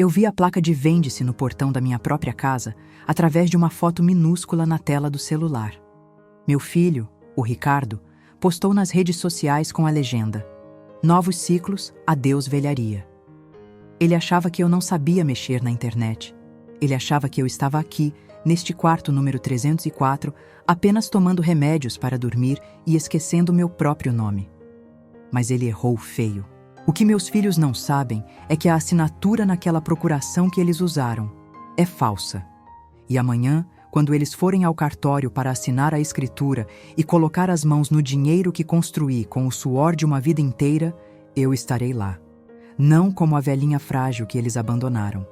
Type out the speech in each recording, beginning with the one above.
Eu vi a placa de vende-se no portão da minha própria casa através de uma foto minúscula na tela do celular. Meu filho, o Ricardo, postou nas redes sociais com a legenda: "Novos ciclos, adeus velharia". Ele achava que eu não sabia mexer na internet. Ele achava que eu estava aqui, neste quarto número 304, apenas tomando remédios para dormir e esquecendo meu próprio nome. Mas ele errou feio. O que meus filhos não sabem é que a assinatura naquela procuração que eles usaram é falsa. E amanhã, quando eles forem ao cartório para assinar a escritura e colocar as mãos no dinheiro que construí com o suor de uma vida inteira, eu estarei lá. Não como a velhinha frágil que eles abandonaram,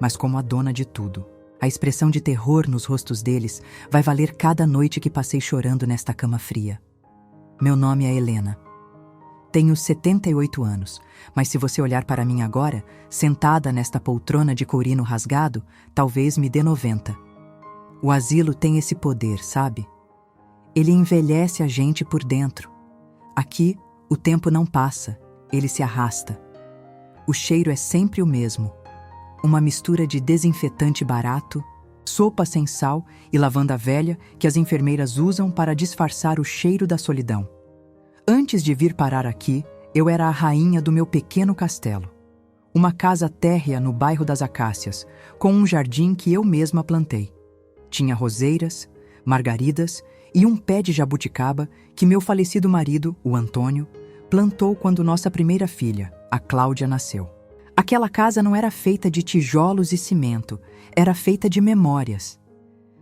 mas como a dona de tudo. A expressão de terror nos rostos deles vai valer cada noite que passei chorando nesta cama fria. Meu nome é Helena. Tenho 78 anos, mas se você olhar para mim agora, sentada nesta poltrona de courino rasgado, talvez me dê 90. O asilo tem esse poder, sabe? Ele envelhece a gente por dentro. Aqui, o tempo não passa, ele se arrasta. O cheiro é sempre o mesmo. Uma mistura de desinfetante barato, sopa sem sal e lavanda velha que as enfermeiras usam para disfarçar o cheiro da solidão. Antes de vir parar aqui, eu era a rainha do meu pequeno castelo. Uma casa térrea no bairro das Acácias, com um jardim que eu mesma plantei. Tinha roseiras, margaridas e um pé de jabuticaba que meu falecido marido, o Antônio, plantou quando nossa primeira filha, a Cláudia, nasceu. Aquela casa não era feita de tijolos e cimento, era feita de memórias.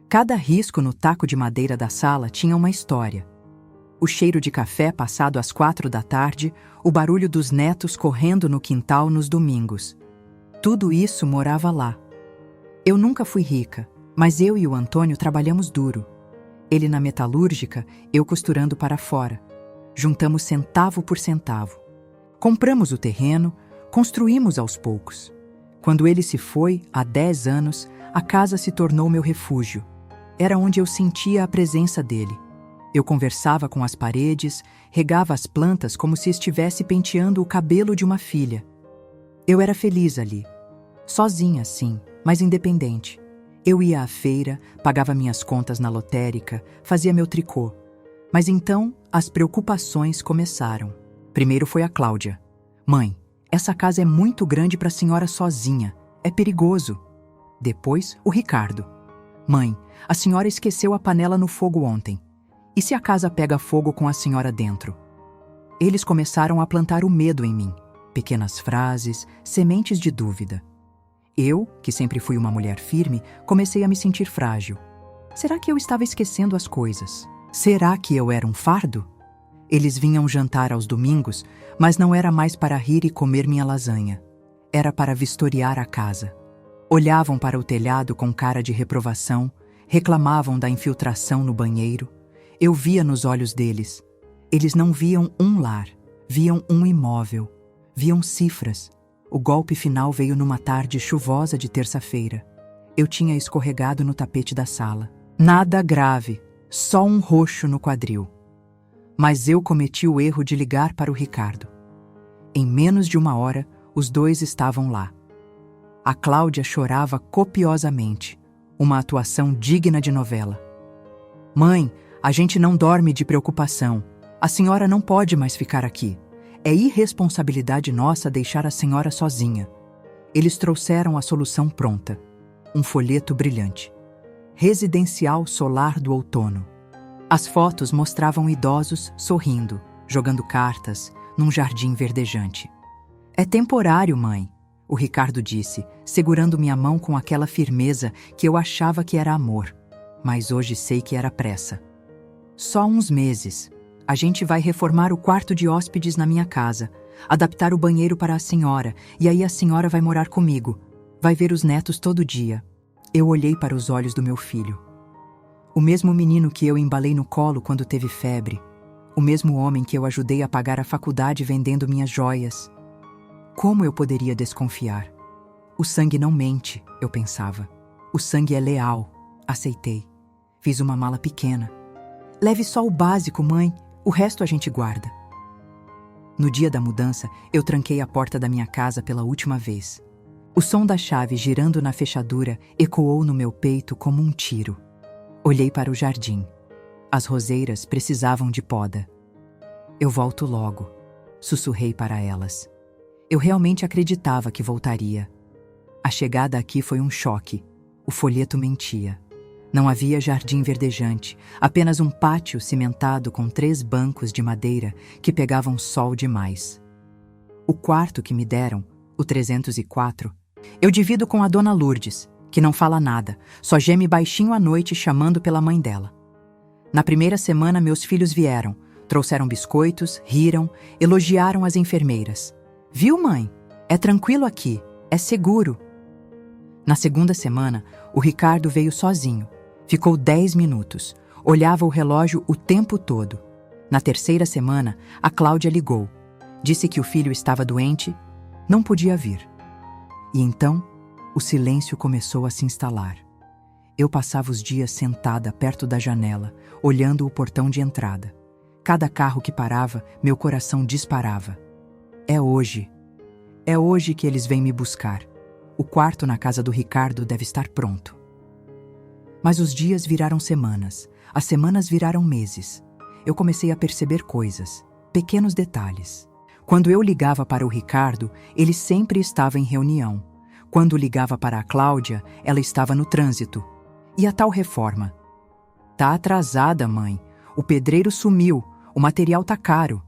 Cada risco no taco de madeira da sala tinha uma história. O cheiro de café passado às 4 da tarde, o barulho dos netos correndo no quintal nos domingos. Tudo isso morava lá. Eu nunca fui rica, mas eu e o Antônio trabalhamos duro. Ele na metalúrgica, eu costurando para fora. Juntamos centavo por centavo. Compramos o terreno, construímos aos poucos. Quando ele se foi, há 10 anos, a casa se tornou meu refúgio. Era onde eu sentia a presença dele. Eu conversava com as paredes, regava as plantas como se estivesse penteando o cabelo de uma filha. Eu era feliz ali. Sozinha, sim, mas independente. Eu ia à feira, pagava minhas contas na lotérica, fazia meu tricô. Mas então, as preocupações começaram. Primeiro foi a Cláudia. "Mãe, essa casa é muito grande para a senhora sozinha. É perigoso." Depois, o Ricardo. "Mãe, a senhora esqueceu a panela no fogo ontem. E se a casa pega fogo com a senhora dentro?" Eles começaram a plantar o medo em mim. Pequenas frases, sementes de dúvida. Eu, que sempre fui uma mulher firme, comecei a me sentir frágil. Será que eu estava esquecendo as coisas? Será que eu era um fardo? Eles vinham jantar aos domingos, mas não era mais para rir e comer minha lasanha. Era para vistoriar a casa. Olhavam para o telhado com cara de reprovação, reclamavam da infiltração no banheiro. Eu via nos olhos deles. Eles não viam um lar, viam um imóvel. Viam cifras. O golpe final veio numa tarde chuvosa de terça-feira. Eu tinha escorregado no tapete da sala. Nada grave, só um roxo no quadril. Mas eu cometi o erro de ligar para o Ricardo. Em menos de 1 hora, os dois estavam lá. A Cláudia chorava copiosamente, uma atuação digna de novela. "Mãe, a gente não dorme de preocupação. A senhora não pode mais ficar aqui. É irresponsabilidade nossa deixar a senhora sozinha." Eles trouxeram a solução pronta. Um folheto brilhante. Residencial Solar do Outono. As fotos mostravam idosos sorrindo, jogando cartas, num jardim verdejante. "É temporário, mãe", o Ricardo disse, segurando minha mão com aquela firmeza que eu achava que era amor. Mas hoje sei que era pressa. "Só uns meses. A gente vai reformar o quarto de hóspedes na minha casa, adaptar o banheiro para a senhora, e aí a senhora vai morar comigo. Vai ver os netos todo dia." Eu olhei para os olhos do meu filho. O mesmo menino que eu embalei no colo quando teve febre. O mesmo homem que eu ajudei a pagar a faculdade vendendo minhas joias. Como eu poderia desconfiar? O sangue não mente, eu pensava. O sangue é leal. Aceitei. Fiz uma mala pequena. "Leve só o básico, mãe. O resto a gente guarda." No dia da mudança, eu tranquei a porta da minha casa pela última vez. O som da chave girando na fechadura ecoou no meu peito como um tiro. Olhei para o jardim. As roseiras precisavam de poda. Eu volto logo, sussurrei para elas. Eu realmente acreditava que voltaria. A chegada aqui foi um choque. O folheto mentia. Não havia jardim verdejante, apenas um pátio cimentado com 3 bancos de madeira que pegavam sol demais. O quarto que me deram, o 304, eu divido com a dona Lourdes, que não fala nada, só geme baixinho à noite chamando pela mãe dela. Na primeira semana meus filhos vieram, trouxeram biscoitos, riram, elogiaram as enfermeiras. Viu, mãe? É tranquilo aqui, é seguro. Na segunda semana, o Ricardo veio sozinho. Ficou 10 minutos. Olhava o relógio o tempo todo. Na terceira semana, a Cláudia ligou. Disse que o filho estava doente, não podia vir. E então, o silêncio começou a se instalar. Eu passava os dias sentada perto da janela, olhando o portão de entrada. Cada carro que parava, meu coração disparava. É hoje. É hoje que eles vêm me buscar. O quarto na casa do Ricardo deve estar pronto. Mas os dias viraram semanas, as semanas viraram meses. Eu comecei a perceber coisas, pequenos detalhes. Quando eu ligava para o Ricardo, ele sempre estava em reunião. Quando ligava para a Cláudia, ela estava no trânsito. E a tal reforma? Tá atrasada, mãe. O pedreiro sumiu, o material tá caro.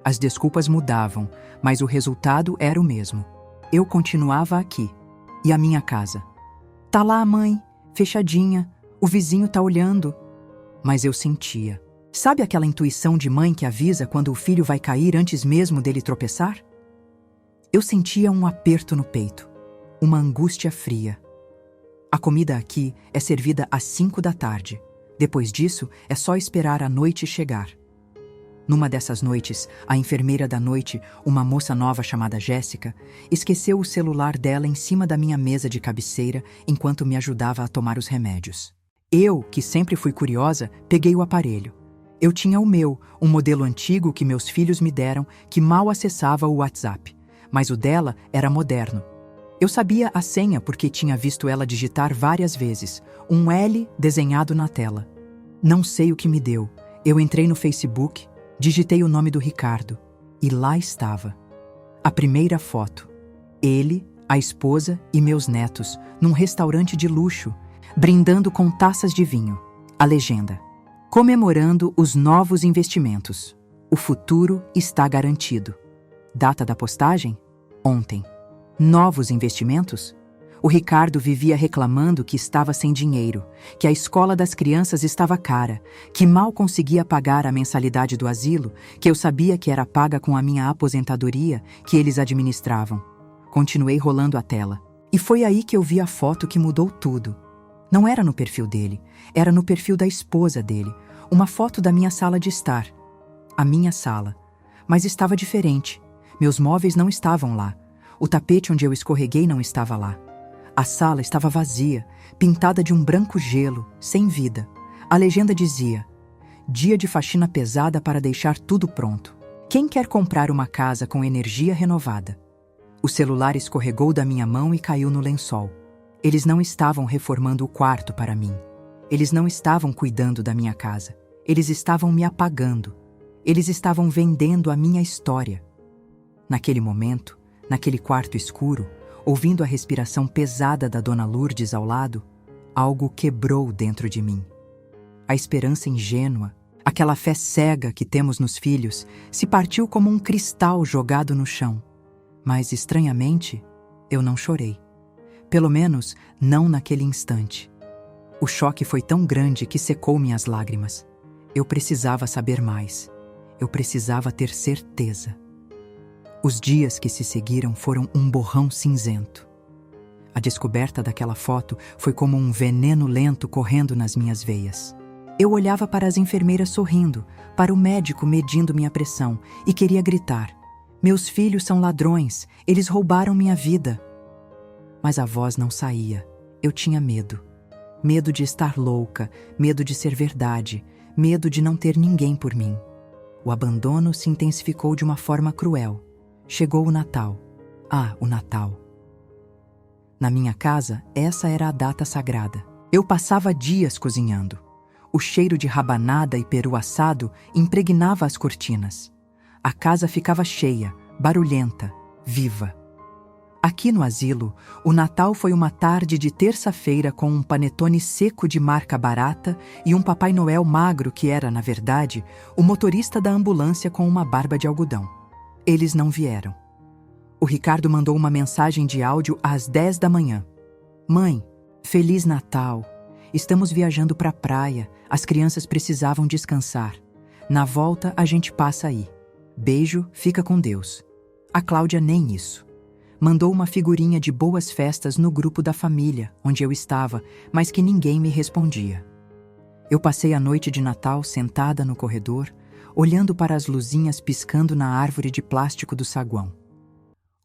As desculpas mudavam, mas o resultado era o mesmo. Eu continuava aqui. E a minha casa? Tá lá, mãe. Fechadinha, o vizinho tá olhando. Mas eu sentia. Sabe aquela intuição de mãe que avisa quando o filho vai cair antes mesmo dele tropeçar? Eu sentia um aperto no peito, uma angústia fria. A comida aqui é servida às 5 da tarde. Depois disso, é só esperar a noite chegar. Numa dessas noites, a enfermeira da noite, uma moça nova chamada Jéssica, esqueceu o celular dela em cima da minha mesa de cabeceira enquanto me ajudava a tomar os remédios. Eu, que sempre fui curiosa, peguei o aparelho. Eu tinha o meu, um modelo antigo que meus filhos me deram, que mal acessava o WhatsApp. Mas o dela era moderno. Eu sabia a senha porque tinha visto ela digitar várias vezes, um L desenhado na tela. Não sei o que me deu. Eu entrei no Facebook, digitei o nome do Ricardo e lá estava. A primeira foto. Ele, a esposa e meus netos, num restaurante de luxo, brindando com taças de vinho. A legenda: comemorando os novos investimentos. O futuro está garantido. Data da postagem? Ontem. Novos investimentos? O Ricardo vivia reclamando que estava sem dinheiro, que a escola das crianças estava cara, que mal conseguia pagar a mensalidade do asilo, que eu sabia que era paga com a minha aposentadoria que eles administravam. Continuei rolando a tela. E foi aí que eu vi a foto que mudou tudo. Não era no perfil dele, era no perfil da esposa dele, uma foto da minha sala de estar. A minha sala. Mas estava diferente. Meus móveis não estavam lá. O tapete onde eu escorreguei não estava lá. A sala estava vazia, pintada de um branco gelo, sem vida. A legenda dizia: dia de faxina pesada para deixar tudo pronto. Quem quer comprar uma casa com energia renovada? O celular escorregou da minha mão e caiu no lençol. Eles não estavam reformando o quarto para mim. Eles não estavam cuidando da minha casa. Eles estavam me apagando. Eles estavam vendendo a minha história. Naquele momento, naquele quarto escuro, ouvindo a respiração pesada da dona Lourdes ao lado, algo quebrou dentro de mim. A esperança ingênua, aquela fé cega que temos nos filhos, se partiu como um cristal jogado no chão. Mas, estranhamente, eu não chorei. Pelo menos, não naquele instante. O choque foi tão grande que secou minhas lágrimas. Eu precisava saber mais. Eu precisava ter certeza. Os dias que se seguiram foram um borrão cinzento. A descoberta daquela foto foi como um veneno lento correndo nas minhas veias. Eu olhava para as enfermeiras sorrindo, para o médico medindo minha pressão e queria gritar: meus filhos são ladrões, eles roubaram minha vida. Mas a voz não saía. Eu tinha medo. Medo de estar louca, medo de ser verdade, medo de não ter ninguém por mim. O abandono se intensificou de uma forma cruel. Chegou o Natal. Ah, o Natal. Na minha casa, essa era a data sagrada. Eu passava dias cozinhando. O cheiro de rabanada e peru assado impregnava as cortinas. A casa ficava cheia, barulhenta, viva. Aqui no asilo, o Natal foi uma tarde de terça-feira com um panetone seco de marca barata e um Papai Noel magro que era, na verdade, o motorista da ambulância com uma barba de algodão. Eles não vieram. O Ricardo mandou uma mensagem de áudio às 10 da manhã. Mãe, Feliz Natal. Estamos viajando para a praia. As crianças precisavam descansar. Na volta, a gente passa aí. Beijo, fica com Deus. A Cláudia nem isso. Mandou uma figurinha de boas festas no grupo da família, onde eu estava, mas que ninguém me respondia. Eu passei a noite de Natal sentada no corredor, olhando para as luzinhas piscando na árvore de plástico do saguão.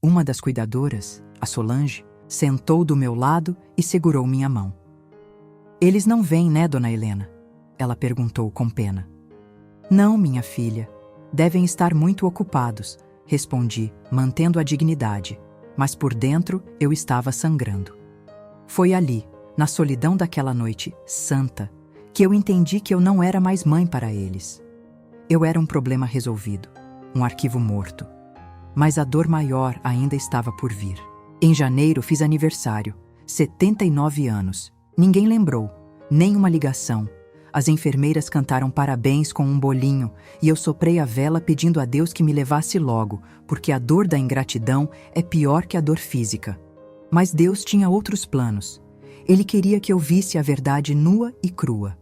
Uma das cuidadoras, a Solange, sentou do meu lado e segurou minha mão. Eles não vêm, né, dona Helena? Ela perguntou com pena. Não, minha filha. Devem estar muito ocupados, respondi, mantendo a dignidade. Mas por dentro eu estava sangrando. Foi ali, na solidão daquela noite santa, que eu entendi que eu não era mais mãe para eles. Eu era um problema resolvido, um arquivo morto. Mas a dor maior ainda estava por vir. Em janeiro fiz aniversário, 79 anos. Ninguém lembrou, nem uma ligação. As enfermeiras cantaram parabéns com um bolinho e eu soprei a vela pedindo a Deus que me levasse logo, porque a dor da ingratidão é pior que a dor física. Mas Deus tinha outros planos. Ele queria que eu visse a verdade nua e crua.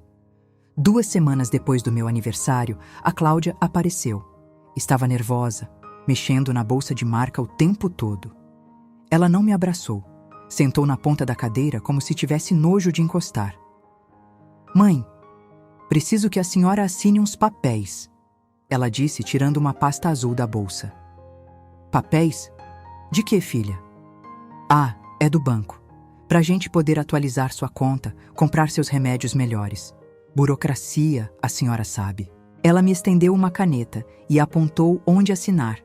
2 semanas depois do meu aniversário, a Cláudia apareceu. Estava nervosa, mexendo na bolsa de marca o tempo todo. Ela não me abraçou. Sentou na ponta da cadeira como se tivesse nojo de encostar. Mãe, preciso que a senhora assine uns papéis, ela disse, tirando uma pasta azul da bolsa. Papéis? De que, filha? Ah, é do banco. Pra gente poder atualizar sua conta, comprar seus remédios melhores. Burocracia, a senhora sabe. Ela me estendeu uma caneta e apontou onde assinar.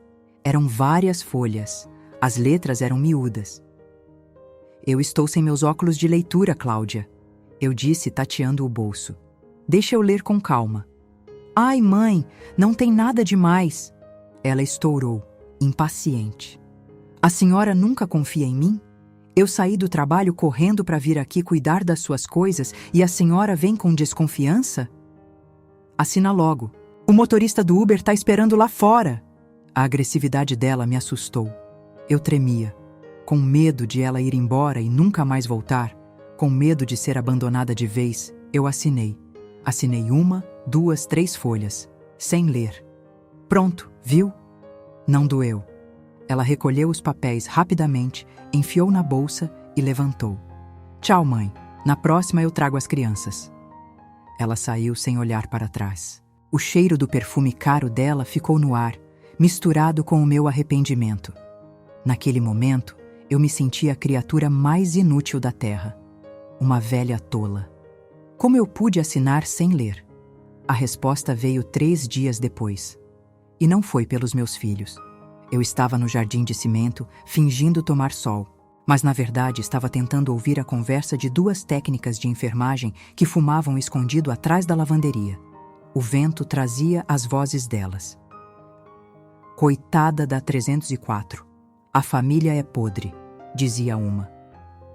Eram várias folhas. As letras eram miúdas. Eu estou sem meus óculos de leitura, Cláudia, eu disse, tateando o bolso. Deixa eu ler com calma. Ai, mãe, não tem nada demais. Ela estourou, impaciente. A senhora nunca confia em mim? Eu saí do trabalho correndo para vir aqui cuidar das suas coisas e a senhora vem com desconfiança? Assina logo. O motorista do Uber está esperando lá fora. A agressividade dela me assustou. Eu tremia, com medo de ela ir embora e nunca mais voltar, com medo de ser abandonada de vez, eu assinei. Assinei 1, 2, 3 folhas, sem ler. Pronto, viu? Não doeu. Ela recolheu os papéis rapidamente, enfiou na bolsa e levantou. Tchau, mãe. Na próxima eu trago as crianças. Ela saiu sem olhar para trás. O cheiro do perfume caro dela ficou no ar, misturado com o meu arrependimento. Naquele momento, eu me senti a criatura mais inútil da terra. Uma velha tola. Como eu pude assinar sem ler? A resposta veio 3 dias depois. E não foi pelos meus filhos. Eu estava no jardim de cimento, fingindo tomar sol, mas na verdade estava tentando ouvir a conversa de 2 técnicas de enfermagem que fumavam escondido atrás da lavanderia. O vento trazia as vozes delas. Coitada da 304. A família é podre, dizia uma.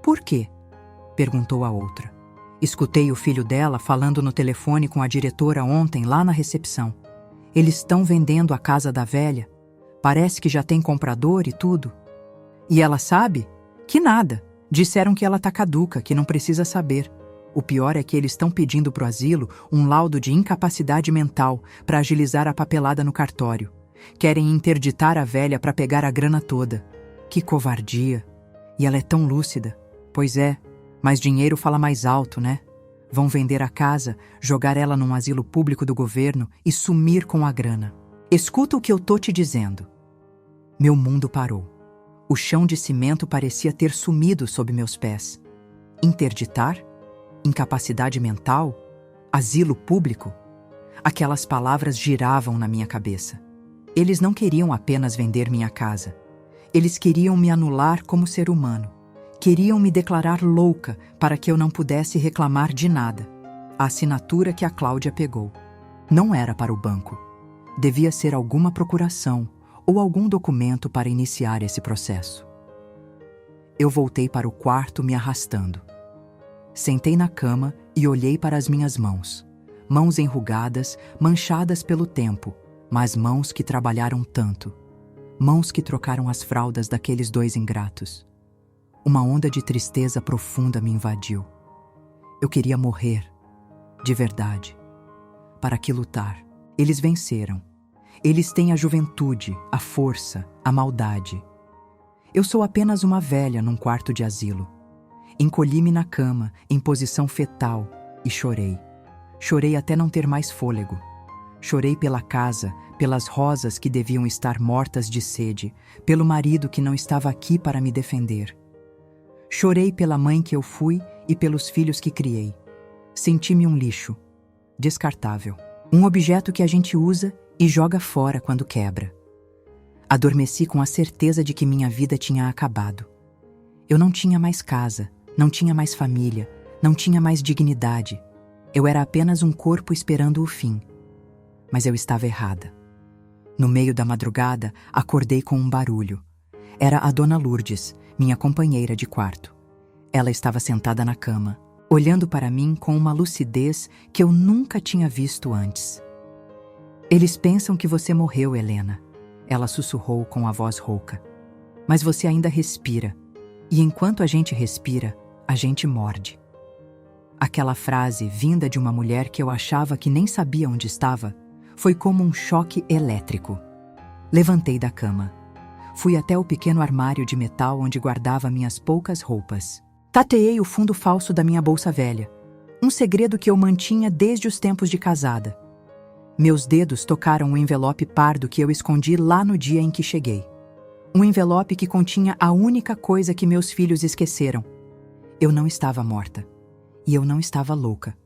Por quê? Perguntou a outra. Escutei o filho dela falando no telefone com a diretora ontem lá na recepção. Eles estão vendendo a casa da velha. Parece que já tem comprador e tudo. E ela sabe? Que nada. Disseram que ela tá caduca, que não precisa saber. O pior é que eles estão pedindo pro asilo um laudo de incapacidade mental para agilizar a papelada no cartório. Querem interditar a velha para pegar a grana toda. Que covardia. E ela é tão lúcida. Pois é, mas dinheiro fala mais alto, né? Vão vender a casa, jogar ela num asilo público do governo e sumir com a grana. Escuta o que eu tô te dizendo. Meu mundo parou. O chão de cimento parecia ter sumido sob meus pés. Interditar? Incapacidade mental? Asilo público? Aquelas palavras giravam na minha cabeça. Eles não queriam apenas vender minha casa. Eles queriam me anular como ser humano. Queriam me declarar louca para que eu não pudesse reclamar de nada. A assinatura que a Cláudia pegou não era para o banco. Devia ser alguma procuração ou algum documento para iniciar esse processo. Eu voltei para o quarto me arrastando. Sentei na cama e olhei para as minhas mãos. Mãos enrugadas, manchadas pelo tempo, mas mãos que trabalharam tanto. Mãos que trocaram as fraldas daqueles dois ingratos. Uma onda de tristeza profunda me invadiu. Eu queria morrer, de verdade. Para que lutar? Eles venceram. Eles têm a juventude, a força, a maldade. Eu sou apenas uma velha num quarto de asilo. Encolhi-me na cama, em posição fetal, e chorei. Chorei até não ter mais fôlego. Chorei pela casa, pelas rosas que deviam estar mortas de sede, pelo marido que não estava aqui para me defender. Chorei pela mãe que eu fui e pelos filhos que criei. Senti-me um lixo, descartável. Um objeto que a gente usa e joga fora quando quebra. Adormeci com a certeza de que minha vida tinha acabado. Eu não tinha mais casa, não tinha mais família, não tinha mais dignidade. Eu era apenas um corpo esperando o fim. Mas eu estava errada. No meio da madrugada, acordei com um barulho. Era a Dona Lourdes, minha companheira de quarto. Ela estava sentada na cama, olhando para mim com uma lucidez que eu nunca tinha visto antes. Eles pensam que você morreu, Helena. Ela sussurrou com a voz rouca. Mas você ainda respira. E enquanto a gente respira, a gente morde. Aquela frase, vinda de uma mulher que eu achava que nem sabia onde estava, foi como um choque elétrico. Levantei da cama. Fui até o pequeno armário de metal onde guardava minhas poucas roupas. Tateei o fundo falso da minha bolsa velha. Um segredo que eu mantinha desde os tempos de casada. Meus dedos tocaram o envelope pardo que eu escondi lá no dia em que cheguei. Um envelope que continha a única coisa que meus filhos esqueceram. Eu não estava morta. E eu não estava louca.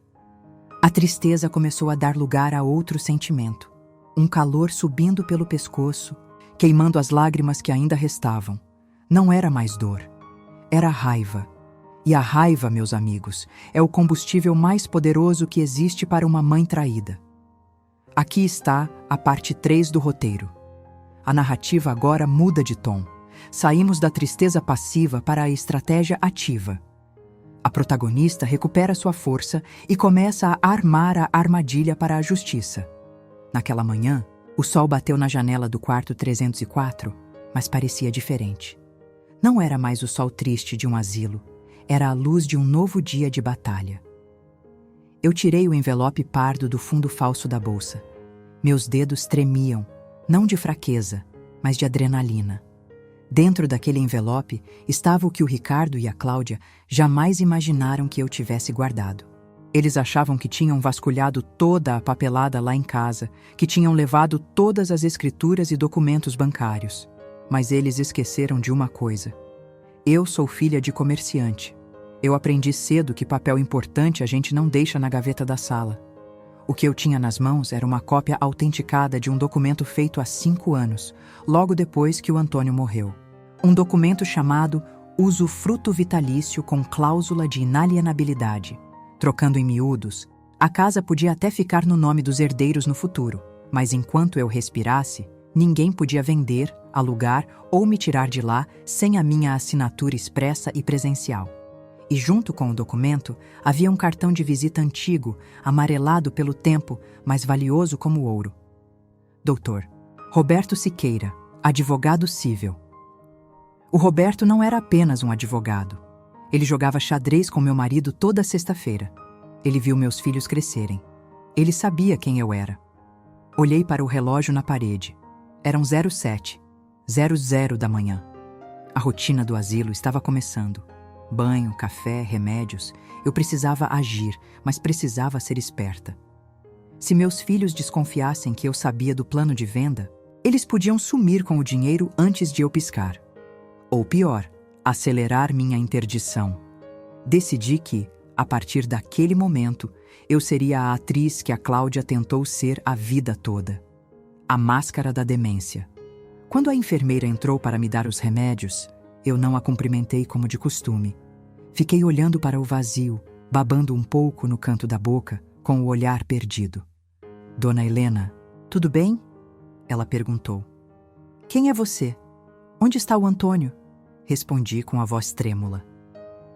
A tristeza começou a dar lugar a outro sentimento. Um calor subindo pelo pescoço, queimando as lágrimas que ainda restavam. Não era mais dor. Era raiva. E a raiva, meus amigos, é o combustível mais poderoso que existe para uma mãe traída. Aqui está a parte 3 do roteiro. A narrativa agora muda de tom. Saímos da tristeza passiva para a estratégia ativa. A protagonista recupera sua força e começa a armar a armadilha para a justiça. Naquela manhã, o sol bateu na janela do quarto 304, mas parecia diferente. Não era mais o sol triste de um asilo, era a luz de um novo dia de batalha. Eu tirei o envelope pardo do fundo falso da bolsa. Meus dedos tremiam, não de fraqueza, mas de adrenalina. Dentro daquele envelope estava o que o Ricardo e a Cláudia jamais imaginaram que eu tivesse guardado. Eles achavam que tinham vasculhado toda a papelada lá em casa, que tinham levado todas as escrituras e documentos bancários. Mas eles esqueceram de uma coisa. Eu sou filha de comerciante. Eu aprendi cedo que papel importante a gente não deixa na gaveta da sala. O que eu tinha nas mãos era uma cópia autenticada de um documento feito há 5 anos, logo depois que o Antônio morreu. Um documento chamado Usufruto Vitalício com Cláusula de Inalienabilidade. Trocando em miúdos, a casa podia até ficar no nome dos herdeiros no futuro, mas enquanto eu respirasse, ninguém podia vender, alugar ou me tirar de lá sem a minha assinatura expressa e presencial. E junto com o documento, havia um cartão de visita antigo, amarelado pelo tempo, mas valioso como ouro. Doutor Roberto Siqueira, advogado civil. O Roberto não era apenas um advogado. Ele jogava xadrez com meu marido toda sexta-feira. Ele viu meus filhos crescerem. Ele sabia quem eu era. Olhei para o relógio na parede. Eram 07:00 da manhã. A rotina do asilo estava começando. Banho, café, remédios. Eu precisava agir, mas precisava ser esperta. Se meus filhos desconfiassem que eu sabia do plano de venda, eles podiam sumir com o dinheiro antes de eu piscar. Ou pior, acelerar minha interdição. Decidi que, a partir daquele momento, eu seria a atriz que a Cláudia tentou ser a vida toda. A máscara da demência. Quando a enfermeira entrou para me dar os remédios, Eu não a cumprimentei como de costume. Fiquei olhando para o vazio, babando um pouco no canto da boca, com o olhar perdido. Dona Helena, tudo bem? Ela perguntou. Quem é você? Onde está o Antônio? Respondi com a voz trêmula.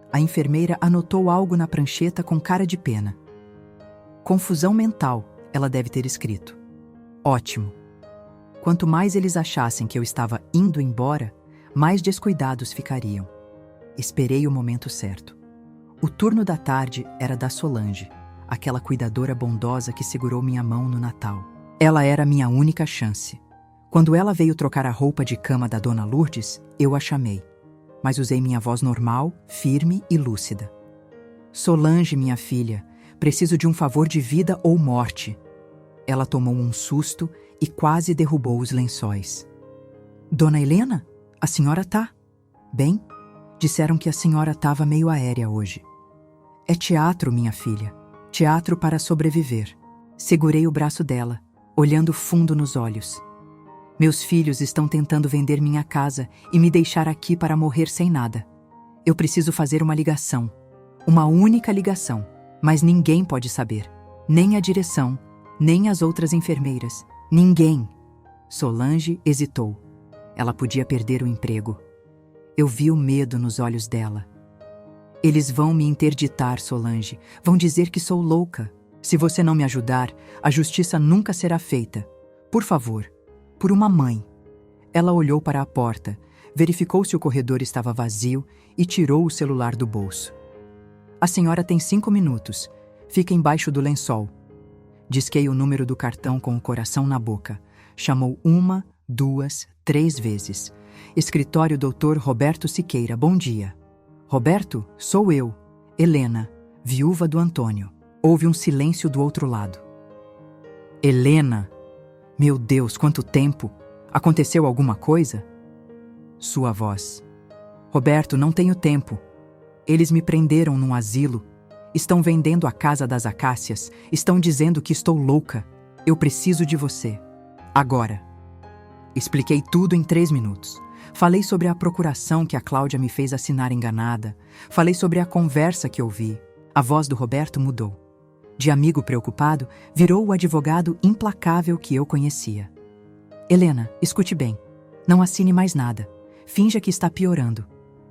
A enfermeira anotou algo na prancheta com cara de pena. Confusão mental, ela deve ter escrito. Ótimo. Quanto mais eles achassem que eu estava indo embora, mais descuidados ficariam. Esperei o momento certo. O turno da tarde era da Solange, aquela cuidadora bondosa que segurou minha mão no Natal. Ela era minha única chance. Quando ela veio trocar a roupa de cama da Dona Lourdes, eu a chamei. Mas usei minha voz normal, firme e lúcida. Solange, minha filha, preciso de um favor de vida ou morte. Ela tomou um susto e quase derrubou os lençóis. Dona Helena, a senhora tá? Bem? Disseram que a senhora estava meio aérea hoje. É teatro, minha filha. Teatro para sobreviver. Segurei o braço dela, olhando fundo nos olhos. Meus filhos estão tentando vender minha casa e me deixar aqui para morrer sem nada. Eu preciso fazer uma ligação. Uma única ligação. Mas ninguém pode saber. Nem a direção, nem as outras enfermeiras. Ninguém. Solange hesitou. Ela podia perder o emprego. Eu vi o medo nos olhos dela. Eles vão me interditar, Solange. Vão dizer que sou louca. Se você não me ajudar, a justiça nunca será feita. Por favor. Por uma mãe. Ela olhou para a porta, verificou se o corredor estava vazio e tirou o celular do bolso. A senhora tem 5 minutos. Fica embaixo do lençol. Disquei o número do cartão com o coração na boca. Chamou 1, 2, 3 vezes. Escritório Dr. Roberto Siqueira, bom dia. Roberto, sou eu, Helena, viúva do Antônio. Houve um silêncio do outro lado. Helena! Meu Deus, quanto tempo! Aconteceu alguma coisa? Sua voz. Roberto, não tenho tempo. Eles me prenderam num asilo. Estão vendendo a Casa das Acácias. Estão dizendo que estou louca. Eu preciso de você. Agora. Expliquei tudo em 3 minutos. Falei sobre a procuração que a Cláudia me fez assinar enganada. Falei sobre a conversa que ouvi. A voz do Roberto mudou. De amigo preocupado, virou o advogado implacável que eu conhecia. Helena, escute bem. Não assine mais nada. Finja que está piorando.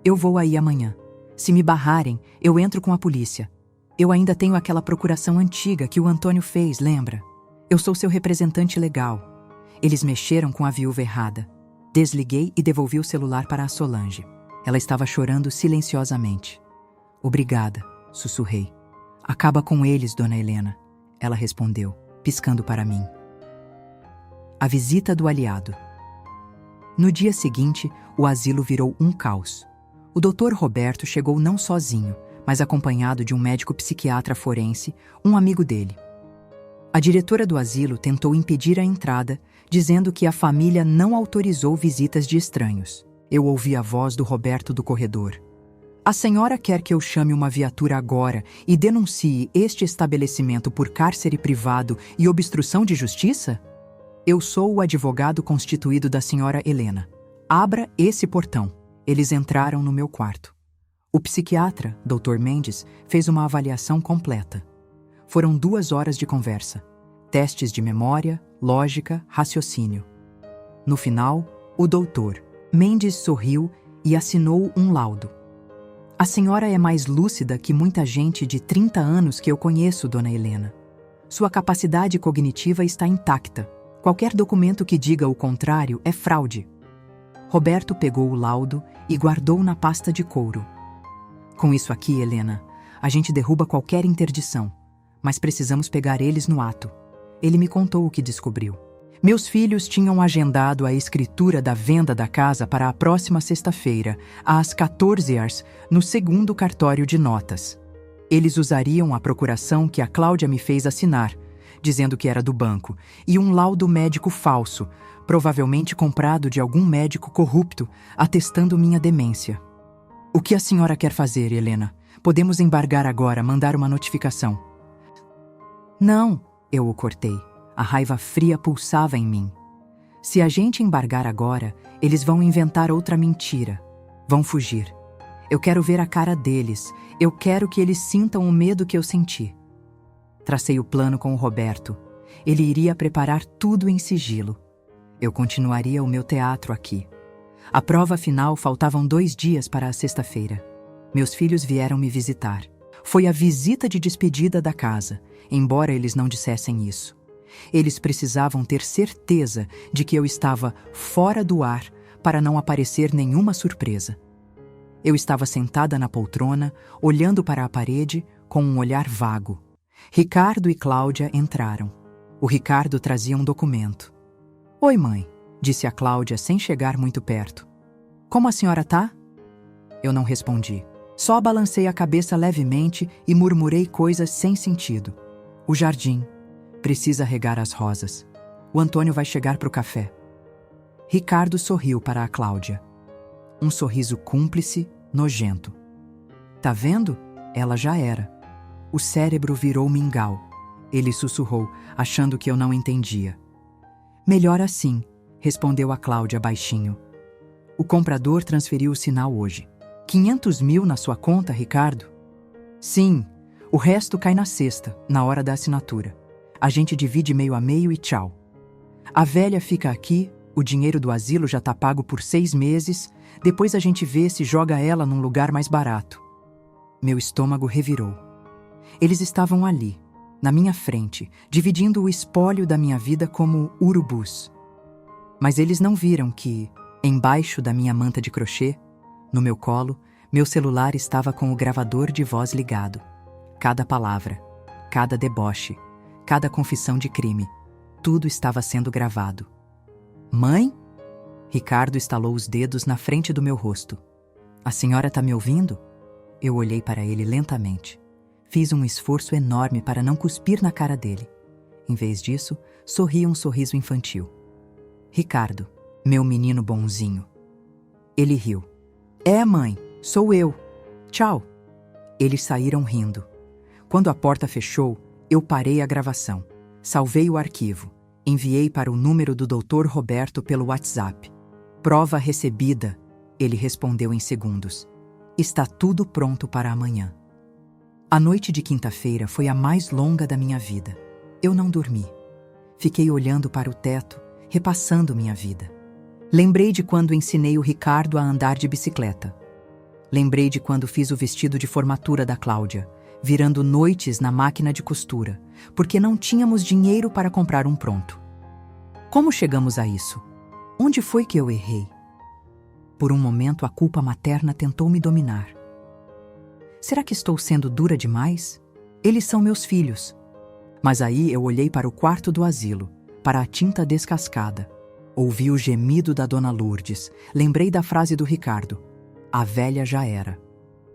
Eu vou aí amanhã. Se me barrarem, eu entro com a polícia. Eu ainda tenho aquela procuração antiga que o Antônio fez, lembra? Eu sou seu representante legal. Eles mexeram com a viúva errada. Desliguei e devolvi o celular para a Solange. Ela estava chorando silenciosamente. Obrigada, sussurrei. Acaba com eles, Dona Helena. Ela respondeu, piscando para mim. A visita do aliado. No dia seguinte, o asilo virou um caos. O Dr. Roberto chegou não sozinho, mas acompanhado de um médico psiquiatra forense, um amigo dele. A diretora do asilo tentou impedir a entrada, dizendo que a família não autorizou visitas de estranhos. Eu ouvi a voz do Roberto do corredor. A senhora quer que eu chame uma viatura agora e denuncie este estabelecimento por cárcere privado e obstrução de justiça? Eu sou o advogado constituído da senhora Helena. Abra esse portão. Eles entraram no meu quarto. O psiquiatra, Dr. Mendes, fez uma avaliação completa. Foram 2 horas de conversa. Testes de memória, lógica, raciocínio. No final, o doutor Mendes sorriu e assinou um laudo. A senhora é mais lúcida que muita gente de 30 anos que eu conheço, Dona Helena. Sua capacidade cognitiva está intacta. Qualquer documento que diga o contrário é fraude. Roberto pegou o laudo e guardou na pasta de couro. Com isso aqui, Helena, a gente derruba qualquer interdição, mas precisamos pegar eles no ato. Ele me contou o que descobriu. Meus filhos tinham agendado a escritura da venda da casa para a próxima sexta-feira, às 14 horas, no 2º cartório de notas. Eles usariam a procuração que a Cláudia me fez assinar, dizendo que era do banco, e um laudo médico falso, provavelmente comprado de algum médico corrupto, atestando minha demência. O que a senhora quer fazer, Helena? Podemos embargar agora, mandar uma notificação. Não, eu o cortei. A raiva fria pulsava em mim. Se a gente embargar agora, eles vão inventar outra mentira. Vão fugir. Eu quero ver a cara deles. Eu quero que eles sintam o medo que eu senti. Tracei o plano com o Roberto. Ele iria preparar tudo em sigilo. Eu continuaria o meu teatro aqui. A prova final faltavam 2 dias para a sexta-feira. Meus filhos vieram me visitar. Foi a visita de despedida da casa, embora eles não dissessem isso. Eles precisavam ter certeza de que eu estava fora do ar para não aparecer nenhuma surpresa. Eu estava sentada na poltrona, olhando para a parede com um olhar vago. Ricardo e Cláudia entraram. O Ricardo trazia um documento. "Oi, mãe", disse a Cláudia sem chegar muito perto. "Como a senhora tá?" Eu não respondi. Só balancei a cabeça levemente e murmurei coisas sem sentido. "O jardim. Precisa regar as rosas. O Antônio vai chegar para o café." Ricardo sorriu para a Cláudia. Um sorriso cúmplice, nojento. "Tá vendo? Ela já era." O cérebro virou mingau. Ele sussurrou, achando que eu não entendia. "Melhor assim", respondeu a Cláudia baixinho. "O comprador transferiu o sinal hoje. 500 mil na sua conta, Ricardo?" "Sim, o resto cai na sexta, na hora da assinatura. A gente divide meio a meio e tchau. A velha fica aqui, o dinheiro do asilo já tá pago por 6 meses, depois a gente vê se joga ela num lugar mais barato." Meu estômago revirou. Eles estavam ali, na minha frente, dividindo o espólio da minha vida como urubus. Mas eles não viram que, embaixo da minha manta de crochê, no meu colo, meu celular estava com o gravador de voz ligado. Cada palavra, cada deboche, cada confissão de crime, tudo estava sendo gravado. "Mãe?" Ricardo estalou os dedos na frente do meu rosto. "A senhora está me ouvindo?" Eu olhei para ele lentamente. Fiz um esforço enorme para não cuspir na cara dele. Em vez disso, sorri um sorriso infantil. "Ricardo, meu menino bonzinho." Ele riu. "É, mãe, sou eu. Tchau." Eles saíram rindo. Quando a porta fechou, eu parei a gravação. Salvei o arquivo. Enviei para o número do Dr. Roberto pelo WhatsApp. "Prova recebida", ele respondeu em segundos. "Está tudo pronto para amanhã." A noite de quinta-feira foi a mais longa da minha vida. Eu não dormi. Fiquei olhando para o teto, repassando minha vida. Lembrei de quando ensinei o Ricardo a andar de bicicleta. Lembrei de quando fiz o vestido de formatura da Cláudia, virando noites na máquina de costura, porque não tínhamos dinheiro para comprar um pronto. Como chegamos a isso? Onde foi que eu errei? Por um momento, a culpa materna tentou me dominar. Será que estou sendo dura demais? Eles são meus filhos. Mas aí eu olhei para o quarto do asilo, para a tinta descascada. Ouvi o gemido da Dona Lourdes. Lembrei da frase do Ricardo. A velha já era.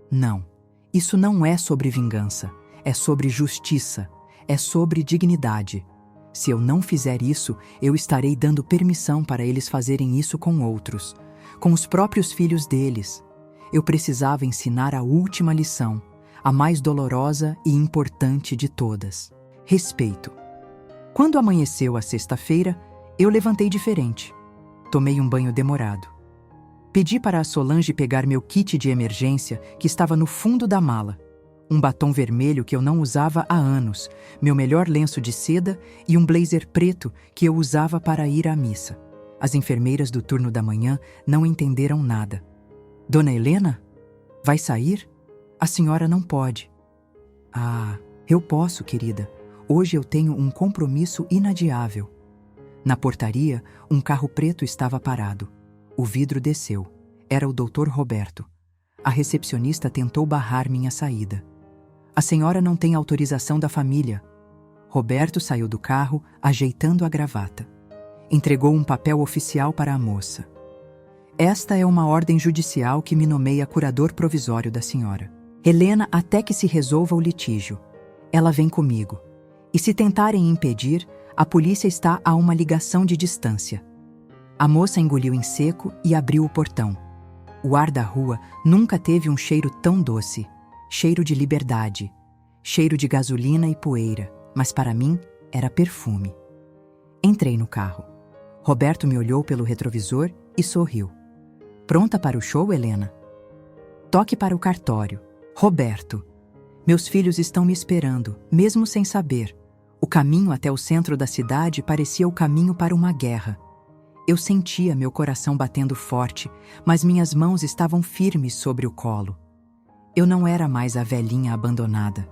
Não, isso não é sobre vingança. É sobre justiça. É sobre dignidade. Se eu não fizer isso, eu estarei dando permissão para eles fazerem isso com outros, com os próprios filhos deles. Eu precisava ensinar a última lição, a mais dolorosa e importante de todas: respeito. Quando amanheceu a sexta-feira, eu levantei diferente. Tomei um banho demorado. Pedi para a Solange pegar meu kit de emergência, que estava no fundo da mala. Um batom vermelho que eu não usava há anos, meu melhor lenço de seda e um blazer preto que eu usava para ir à missa. As enfermeiras do turno da manhã não entenderam nada. Dona Helena? Vai sair? A senhora não pode. Ah, eu posso, querida. Hoje eu tenho um compromisso inadiável. Na portaria, um carro preto estava parado. O vidro desceu. Era o Dr. Roberto. A recepcionista tentou barrar minha saída. A senhora não tem autorização da família. Roberto saiu do carro, ajeitando a gravata. Entregou um papel oficial para a moça. Esta é uma ordem judicial que me nomeia curador provisório da senhora. Helena, até que se resolva o litígio. Ela vem comigo. E se tentarem impedir, a polícia está a uma ligação de distância. A moça engoliu em seco e abriu o portão. O ar da rua nunca teve um cheiro tão doce. Cheiro de liberdade. Cheiro de gasolina e poeira, mas para mim era perfume. Entrei no carro. Roberto me olhou pelo retrovisor e sorriu. Pronta para o show, Helena? Toque para o cartório. Roberto. Meus filhos estão me esperando, mesmo sem saber. O caminho até o centro da cidade parecia o caminho para uma guerra. Eu sentia meu coração batendo forte, mas minhas mãos estavam firmes sobre o colo. Eu não era mais a velhinha abandonada.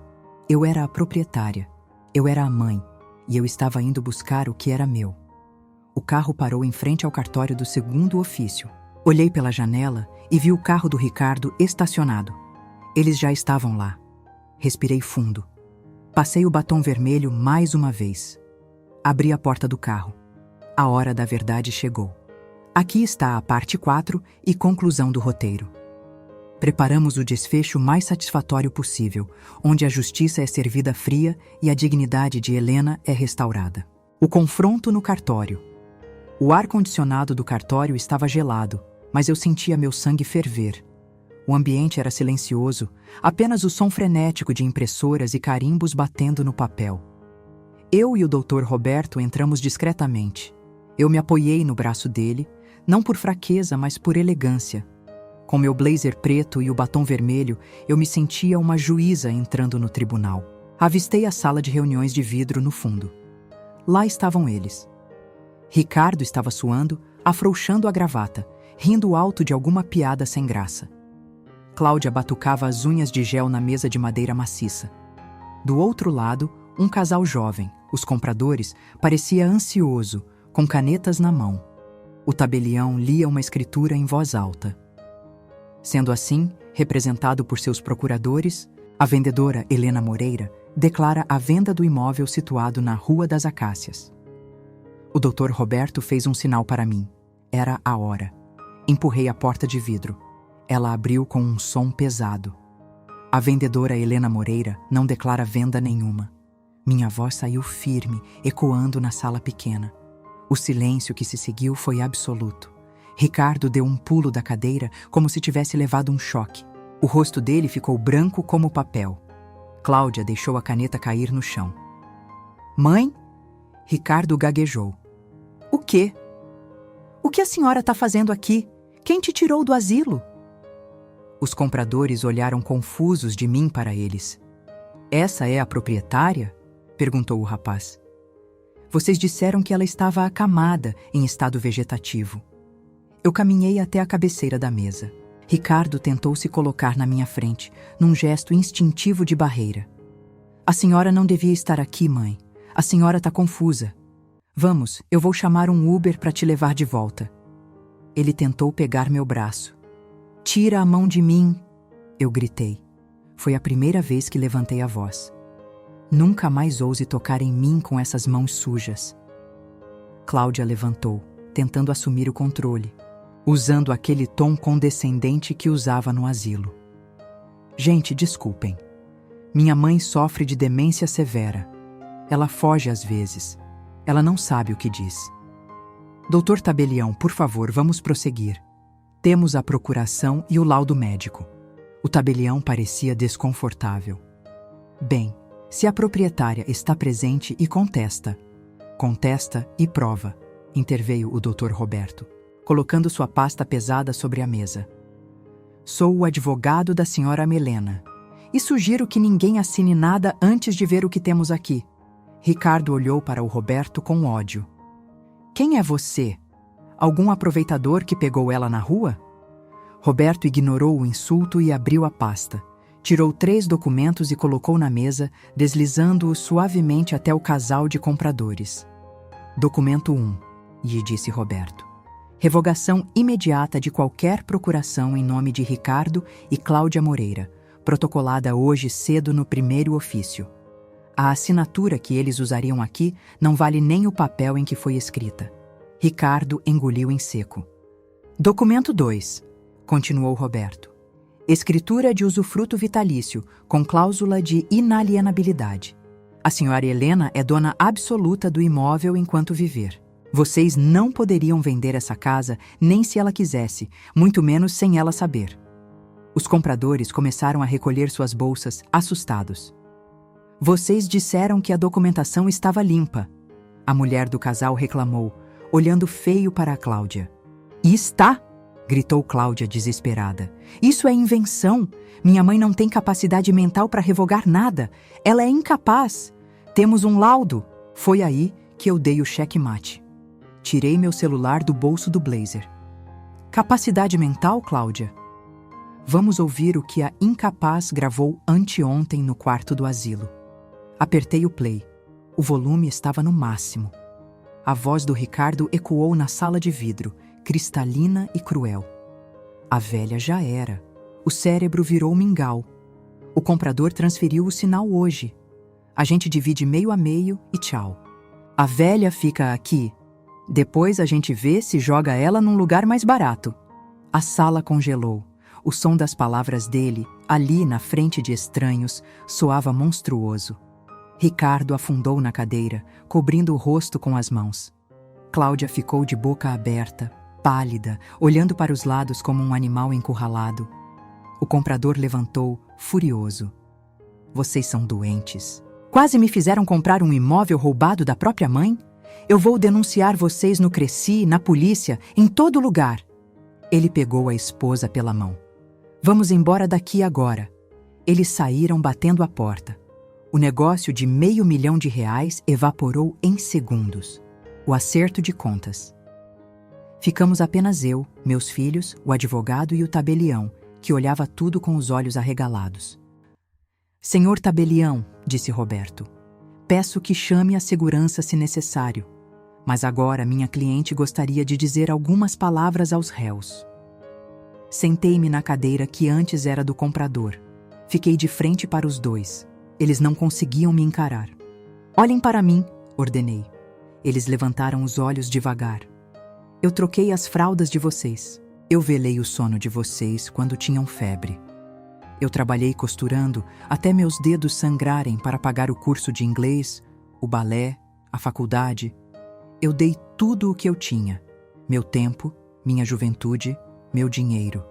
Eu era a proprietária. Eu era a mãe, e eu estava indo buscar o que era meu. O carro parou em frente ao cartório do segundo ofício. Olhei pela janela e vi o carro do Ricardo estacionado. Eles já estavam lá. Respirei fundo. Passei o batom vermelho mais uma vez. Abri a porta do carro. A hora da verdade chegou. Aqui está a parte 4 e conclusão do roteiro. Preparamos o desfecho mais satisfatório possível, onde a justiça é servida fria e a dignidade de Helena é restaurada. O confronto no cartório. O ar-condicionado do cartório estava gelado, mas eu sentia meu sangue ferver. O ambiente era silencioso, apenas o som frenético de impressoras e carimbos batendo no papel. Eu e o Dr. Roberto entramos discretamente. Eu me apoiei no braço dele, não por fraqueza, mas por elegância. Com meu blazer preto e o batom vermelho, eu me sentia uma juíza entrando no tribunal. Avistei a sala de reuniões de vidro no fundo. Lá estavam eles. Ricardo estava suando, afrouxando a gravata, rindo alto de alguma piada sem graça. Cláudia batucava as unhas de gel na mesa de madeira maciça. Do outro lado, um casal jovem, os compradores, parecia ansioso, com canetas na mão. O tabelião lia uma escritura em voz alta. Sendo assim, representado por seus procuradores, a vendedora Helena Moreira declara a venda do imóvel situado na Rua das Acácias. O Dr. Roberto fez um sinal para mim. Era a hora. Empurrei a porta de vidro. Ela abriu com um som pesado. A vendedora Helena Moreira não declara venda nenhuma. Minha voz saiu firme, ecoando na sala pequena. O silêncio que se seguiu foi absoluto. Ricardo deu um pulo da cadeira como se tivesse levado um choque. O rosto dele ficou branco como papel. Cláudia deixou a caneta cair no chão. Mãe? Ricardo gaguejou. O quê? O que a senhora está fazendo aqui? Quem te tirou do asilo? Os compradores olharam confusos de mim para eles. Essa é a proprietária? Perguntou o rapaz. Vocês disseram que ela estava acamada, em estado vegetativo. Eu caminhei até a cabeceira da mesa. Ricardo tentou se colocar na minha frente, num gesto instintivo de barreira. A senhora não devia estar aqui, mãe. A senhora está confusa. Vamos, eu vou chamar um Uber para te levar de volta. Ele tentou pegar meu braço. Tira a mão de mim, eu gritei. Foi a primeira vez que levantei a voz. Nunca mais ouse tocar em mim com essas mãos sujas. Cláudia levantou, tentando assumir o controle, usando aquele tom condescendente que usava no asilo. Gente, desculpem. Minha mãe sofre de demência severa. Ela foge às vezes. Ela não sabe o que diz. Doutor Tabelião, por favor, vamos prosseguir. Temos a procuração e o laudo médico. O tabelião parecia desconfortável. Bem, se a proprietária está presente e contesta. Contesta e prova, interveio o Dr. Roberto, colocando sua pasta pesada sobre a mesa. Sou o advogado da senhora Melena e sugiro que ninguém assine nada antes de ver o que temos aqui. Ricardo olhou para o Roberto com ódio. Quem é você? Algum aproveitador que pegou ela na rua? Roberto ignorou o insulto e abriu a pasta. Tirou 3 documentos e colocou na mesa, deslizando-os suavemente até o casal de compradores. Documento 1, lhe disse Roberto. Revogação imediata de qualquer procuração em nome de Ricardo e Cláudia Moreira, protocolada hoje cedo no primeiro ofício. A assinatura que eles usariam aqui não vale nem o papel em que foi escrita. Ricardo engoliu em seco. Documento 2, continuou Roberto. Escritura de usufruto vitalício, com cláusula de inalienabilidade. A senhora Helena é dona absoluta do imóvel enquanto viver. Vocês não poderiam vender essa casa nem se ela quisesse, muito menos sem ela saber. Os compradores começaram a recolher suas bolsas, assustados. Vocês disseram que a documentação estava limpa. A mulher do casal reclamou, olhando feio para a Cláudia. E está? gritou Cláudia desesperada. Isso é invenção. Minha mãe não tem capacidade mental para revogar nada. Ela é incapaz. Temos um laudo. Foi aí que eu dei o checkmate. Tirei meu celular do bolso do blazer. Capacidade mental, Cláudia? Vamos ouvir o que a incapaz gravou anteontem no quarto do asilo. Apertei o play. O volume estava no máximo. A voz do Ricardo ecoou na sala de vidro, cristalina e cruel. A velha já era. O cérebro virou mingau. O comprador transferiu o sinal hoje. A gente divide meio a meio e tchau. A velha fica aqui. Depois a gente vê se joga ela num lugar mais barato. A sala congelou. O som das palavras dele, ali na frente de estranhos, soava monstruoso. Ricardo afundou na cadeira, cobrindo o rosto com as mãos. Cláudia ficou de boca aberta, pálida, olhando para os lados como um animal encurralado. O comprador levantou, furioso. Vocês são doentes. Quase me fizeram comprar um imóvel roubado da própria mãe? Eu vou denunciar vocês no Cresci, na polícia, em todo lugar. Ele pegou a esposa pela mão. Vamos embora daqui agora. Eles saíram batendo a porta. O negócio de R$500 mil evaporou em segundos. O acerto de contas. Ficamos apenas eu, meus filhos, o advogado e o tabelião, que olhava tudo com os olhos arregalados. Senhor tabelião, disse Roberto, peço que chame a segurança se necessário, mas agora minha cliente gostaria de dizer algumas palavras aos réus. Sentei-me na cadeira que antes era do comprador. Fiquei de frente para os dois. Eles não conseguiam me encarar. Olhem para mim, ordenei. Eles levantaram os olhos devagar. Eu troquei as fraldas de vocês. Eu velei o sono de vocês quando tinham febre. Eu trabalhei costurando até meus dedos sangrarem para pagar o curso de inglês, o balé, a faculdade. Eu dei tudo o que eu tinha. Meu tempo, minha juventude, meu dinheiro.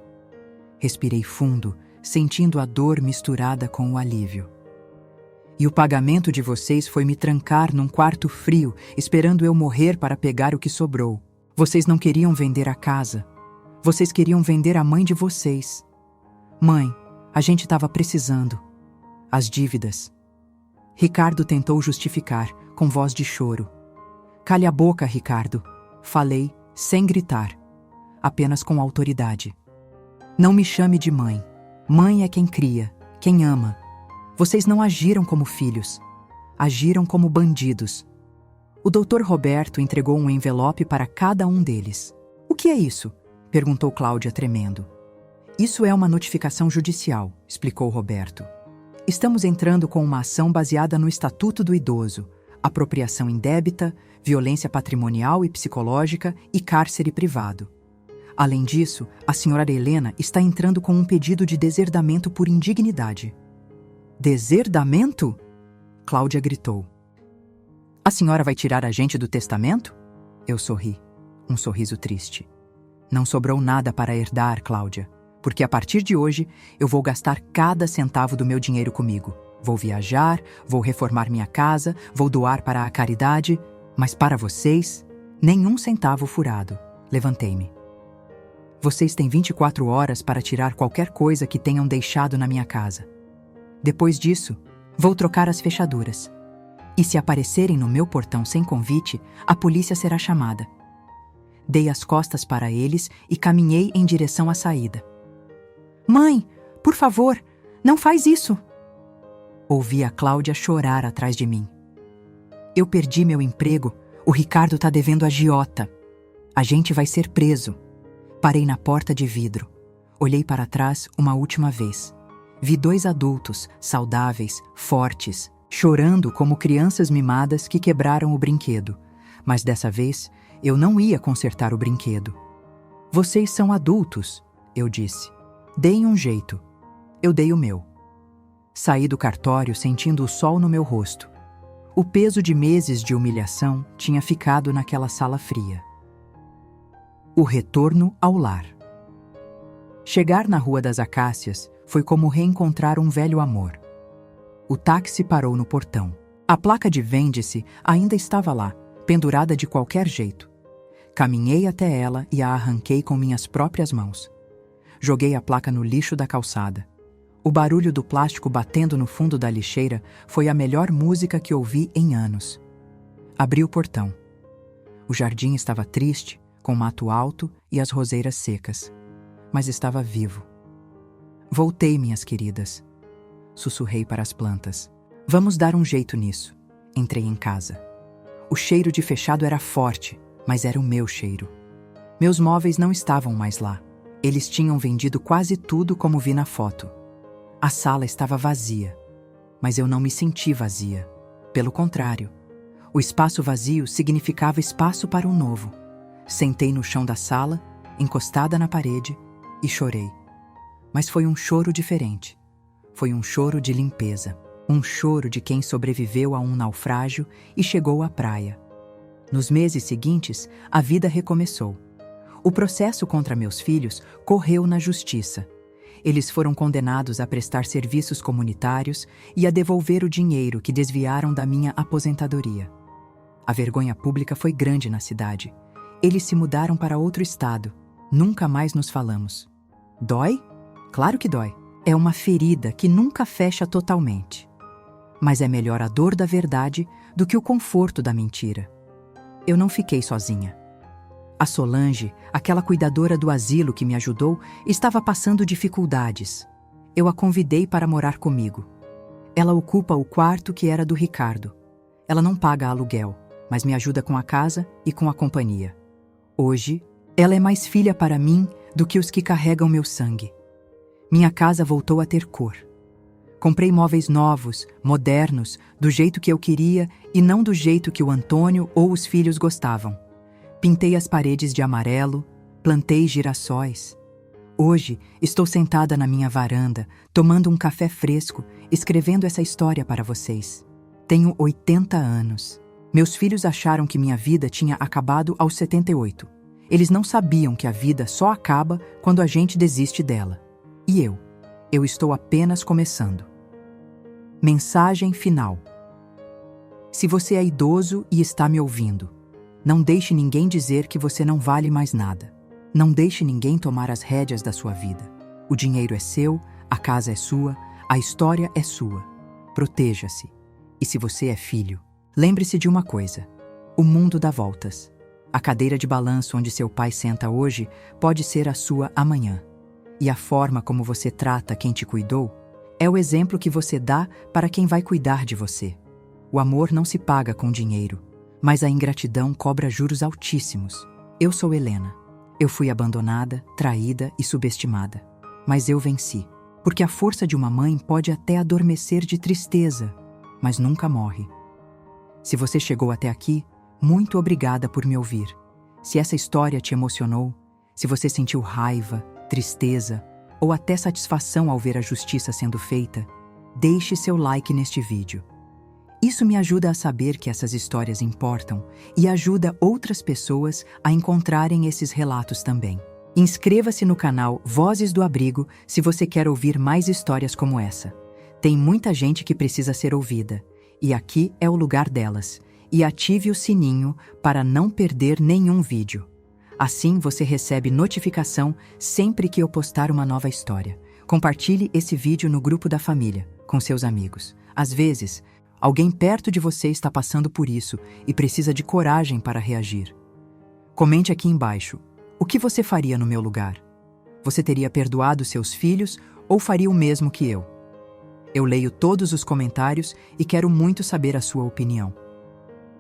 Respirei fundo, sentindo a dor misturada com o alívio. E o pagamento de vocês foi me trancar num quarto frio, esperando eu morrer para pegar o que sobrou. Vocês não queriam vender a casa. Vocês queriam vender a mãe de vocês. Mãe, a gente estava precisando. As dívidas. Ricardo tentou justificar, com voz de choro. Cale a boca, Ricardo. Falei, sem gritar. Apenas com autoridade. Não me chame de mãe. Mãe é quem cria, quem ama. Vocês não agiram como filhos. Agiram como bandidos. O Dr. Roberto entregou um envelope para cada um deles. O que é isso? Perguntou Cláudia tremendo. Isso é uma notificação judicial, explicou Roberto. Estamos entrando com uma ação baseada no Estatuto do Idoso, apropriação indébita, violência patrimonial e psicológica e cárcere privado. Além disso, a senhora Helena está entrando com um pedido de deserdamento por indignidade. Deserdamento? Cláudia gritou. A senhora vai tirar a gente do testamento? Eu sorri, um sorriso triste. Não sobrou nada para herdar, Cláudia, porque a partir de hoje eu vou gastar cada centavo do meu dinheiro comigo. Vou viajar, vou reformar minha casa, vou doar para a caridade, mas para vocês, nenhum centavo furado. Levantei-me. Vocês têm 24 horas para tirar qualquer coisa que tenham deixado na minha casa. Depois disso, vou trocar as fechaduras. E se aparecerem no meu portão sem convite, a polícia será chamada. Dei as costas para eles e caminhei em direção à saída. Mãe, por favor, não faz isso! Ouvi a Cláudia chorar atrás de mim. Eu perdi meu emprego, o Ricardo tá devendo agiota. A gente vai ser preso. Parei na porta de vidro. Olhei para trás uma última vez. Vi 2 adultos, saudáveis, fortes, chorando como crianças mimadas que quebraram o brinquedo. Mas dessa vez, eu não ia consertar o brinquedo. Vocês são adultos, eu disse. Deem um jeito. Eu dei o meu. Saí do cartório sentindo o sol no meu rosto. O peso de meses de humilhação tinha ficado naquela sala fria. O retorno ao lar. Chegar na Rua das Acácias foi como reencontrar um velho amor. O táxi parou no portão. A placa de vende-se ainda estava lá, pendurada de qualquer jeito. Caminhei até ela e a arranquei com minhas próprias mãos. Joguei a placa no lixo da calçada. O barulho do plástico batendo no fundo da lixeira foi a melhor música que ouvi em anos. Abri o portão. O jardim estava triste, com mato alto e as roseiras secas, mas estava vivo. Voltei, minhas queridas. Sussurrei para as plantas. Vamos dar um jeito nisso. Entrei em casa. O cheiro de fechado era forte, mas era o meu cheiro. Meus móveis não estavam mais lá. Eles tinham vendido quase tudo como vi na foto. A sala estava vazia, mas eu não me senti vazia. Pelo contrário, o espaço vazio significava espaço para o novo. Sentei no chão da sala, encostada na parede, e chorei. Mas foi um choro diferente. Foi um choro de limpeza. Um choro de quem sobreviveu a um naufrágio e chegou à praia. Nos meses seguintes, a vida recomeçou. O processo contra meus filhos correu na justiça. Eles foram condenados a prestar serviços comunitários e a devolver o dinheiro que desviaram da minha aposentadoria. A vergonha pública foi grande na cidade. Eles se mudaram para outro estado. Nunca mais nos falamos. Dói? Claro que dói. É uma ferida que nunca fecha totalmente. Mas é melhor a dor da verdade do que o conforto da mentira. Eu não fiquei sozinha. A Solange, aquela cuidadora do asilo que me ajudou, estava passando dificuldades. Eu a convidei para morar comigo. Ela ocupa o quarto que era do Ricardo. Ela não paga aluguel, mas me ajuda com a casa e com a companhia. Hoje, ela é mais filha para mim do que os que carregam meu sangue. Minha casa voltou a ter cor. Comprei móveis novos, modernos, do jeito que eu queria e não do jeito que o Antônio ou os filhos gostavam. Pintei as paredes de amarelo, plantei girassóis. Hoje, estou sentada na minha varanda, tomando um café fresco, escrevendo essa história para vocês. Tenho 80 anos. Meus filhos acharam que minha vida tinha acabado aos 78. Eles não sabiam que a vida só acaba quando a gente desiste dela. E eu estou apenas começando. Mensagem final. Se você é idoso e está me ouvindo, não deixe ninguém dizer que você não vale mais nada. Não deixe ninguém tomar as rédeas da sua vida. O dinheiro é seu, a casa é sua, a história é sua. Proteja-se. E se você é filho, lembre-se de uma coisa: o mundo dá voltas. A cadeira de balanço onde seu pai senta hoje pode ser a sua amanhã. E a forma como você trata quem te cuidou é o exemplo que você dá para quem vai cuidar de você. O amor não se paga com dinheiro, mas a ingratidão cobra juros altíssimos. Eu sou Helena. Eu fui abandonada, traída e subestimada. Mas eu venci, porque a força de uma mãe pode até adormecer de tristeza, mas nunca morre. Se você chegou até aqui, muito obrigada por me ouvir. Se essa história te emocionou, se você sentiu raiva, tristeza ou até satisfação ao ver a justiça sendo feita, deixe seu like neste vídeo. Isso me ajuda a saber que essas histórias importam e ajuda outras pessoas a encontrarem esses relatos também. Inscreva-se no canal Vozes do Abrigo se você quer ouvir mais histórias como essa. Tem muita gente que precisa ser ouvida, e aqui é o lugar delas. E ative o sininho para não perder nenhum vídeo. Assim você recebe notificação sempre que eu postar uma nova história. Compartilhe esse vídeo no grupo da família, com seus amigos. Às vezes, alguém perto de você está passando por isso e precisa de coragem para reagir. Comente aqui embaixo: o que você faria no meu lugar? Você teria perdoado seus filhos ou faria o mesmo que eu? Eu leio todos os comentários e quero muito saber a sua opinião.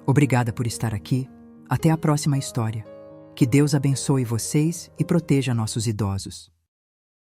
Obrigada por estar aqui. Até a próxima história. Que Deus abençoe vocês e proteja nossos idosos.